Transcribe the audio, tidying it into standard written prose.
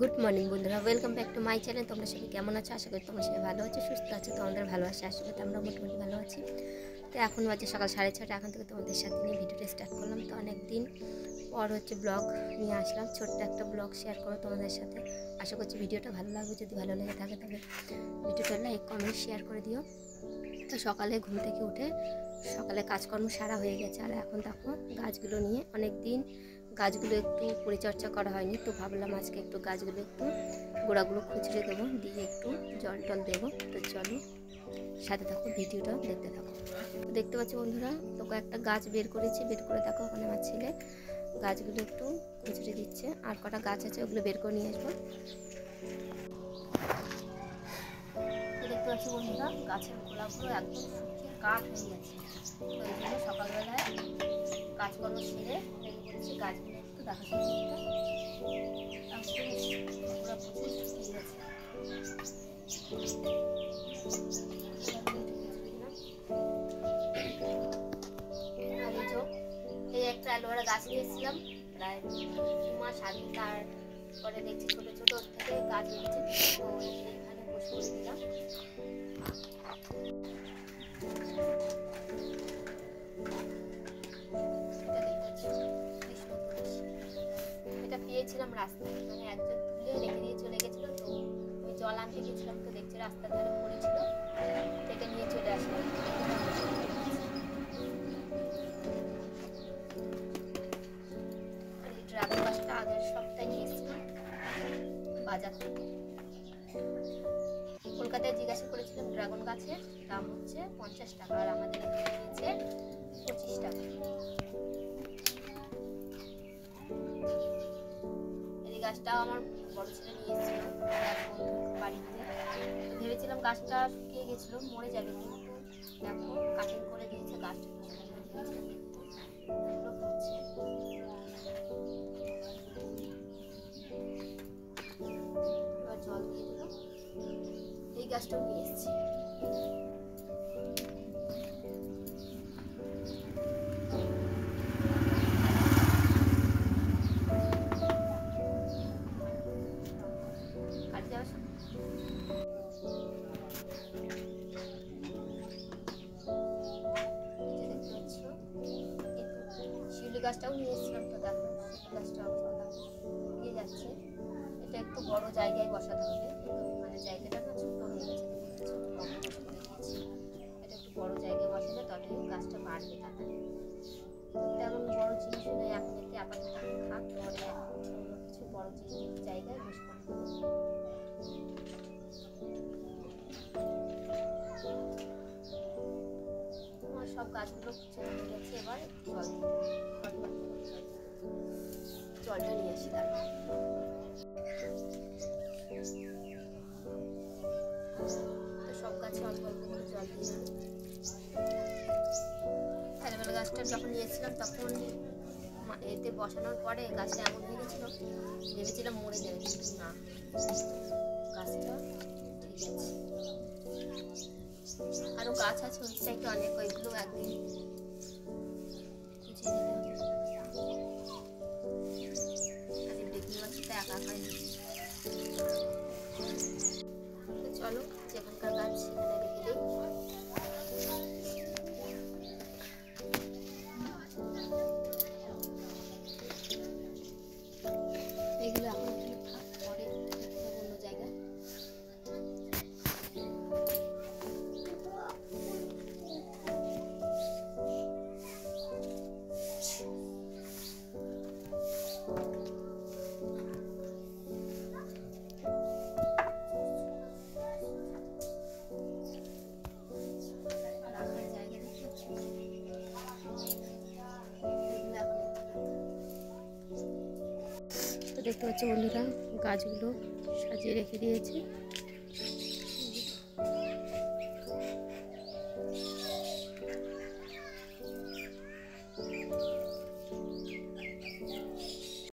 Good morning বন্ধুরা, welcome back to my channel. তোমরা সবাই কেমন আছো? আশা করি তোমরা সবাই ভালো আছো, সুস্থ আছো। তোমাদের ভালোবাসা আশা করি আমরা মোটামুটি ভালো আছি। তো এখন বাজে সকাল 6:30। এখন থেকে তোমাদের সাথে নিয়ে ভিডিওটা স্টার্ট করলাম। তো অনেক দিন পর ব্লগ নিয়ে আসলাম, ছোট্ট একটা ব্লগ শেয়ার করো তোমাদের সাথে। আশা করছি ভিডিওটা ভালো লাগবে। যদি ভালো লেগে থাকে তবে ভিডিওটা লাইক কমেন্ট শেয়ার করে দিও। তো সকালে ঘুম থেকে উঠে সকালে কাজকর্ম সারা হয়ে গেছে। আর এখন দেখো গাছগুলো নিয়ে অনেক দিন গাছগুলো একটু পরিচর্যা করা হয়নি, তো ভাবলাম আজকে একটু গাছগুলো একটু গোড়াগুলো খুচড়ে দেবো, দিয়ে একটু জল টল দেবো। তো চলো সাথে থাকো, ভিডিওটা দেখতে থাকো। দেখতে পাচ্ছি বন্ধুরা, তো কয়েকটা গাছ বের করেছি, বের করে দেখো ওখানে আমার ছেলে গাছগুলো একটু খুচড়ে দিচ্ছে। আর কটা গাছ আছে ওগুলো বের করে নিয়ে আসবো। তো দেখতে পাচ্ছি বন্ধুরা, গাছের গোড়াগুলো একদম শুকিয়ে কাঠ হয়ে গেছে। তো এই জন্য সকালবেলায় কাজকর্ম সেরে রেডি করেছি গাছগুলো একটু দেখাশোনা করতে। পুরো প্রচুর শুকিয়ে গেছে। আর এই একটা অ্যালোভেরা গাছ নিয়েছিলাম প্রায় 2 মাস আগে, তারপরে দেখছি ছোট ছোট থেকে গাছ উঠেছে, তো এখানে বসে করে দিলাম। এটা পেয়েছিলাম রাস্তায়, মানে একজন তুলে রেখে দিয়ে চলে গেছিল। তো ওই জল আনতে গেছিলাম, তো দেখছি রাস্তার ধারে পড়েছিল, থেকে নিয়ে চলে আসলাম। আর এই ড্রাগন গাছটা আগের সপ্তাহে নিয়ে এসেছিলাম বাজার থেকে। কলকাতায় জিজ্ঞাসা করেছিলাম ড্রাগন গাছের দাম হচ্ছে 50 টাকা, আর আমাদের নিয়েছে 25 টাকা। এই গাছটাও আমার বড় ছেলে নিয়ে এসেছিল বাড়িতে। তো ভেবেছিলাম গাছটা শুকিয়ে গেছিল, মরে যাবে, কিন্তু দেখো কাটিং করে দিয়েছে গাছটা। এবার জল দিয়ে দিল। এই গাছটাও নিয়ে এসেছি। শিউলি গাছটাও নিয়ে এসেছিলাম, তো দেখো শিউলি গাছটা দিয়ে যাচ্ছে। এটা একটু বড় জায়গায় বসাতে হবে, মানে জায়গাটা না ছোট হয়ে গেছে, এটা একটু বড় জায়গায় বসালে তবে গাছটা বাড়বে তাড়াতাড়ি। তেমন বড় জিনিস নেই এখন, এতে আপাতত থাক, পরে অন্য কিছু বড় জিনিস জায়গায় বসে করতে হবে। সব গাছগুলো হয়ে গেছে। এবার জলটা নিয়ে আসি। তারপর তো সব গাছে অল্প অল্প করে জল দিয়ে অ্যালোভেরা গাছটা যখন নিয়েছিলাম তখন এতে বসানোর পরে গাছটা এমন হয়ে গেছিল, ভেবেছিলাম মরে যাবে, কিন্তু না, গাছটা ঠিক আছে। আরো গাছ আছে ওই সাইডে অনেক, ওইগুলো একদিন খুঁজে নিতে হবে। আজ দেখতে পাচ্ছি তো একা একাই। তো চলো যেখানকার গাছ সেখানে রেখে দিই। এগুলো এখন পরে অন্য জায়গায়। তো দেখতে পাচ্ছ বন্ধুরা, গাছগুলো সাজিয়ে রেখে দিয়েছি।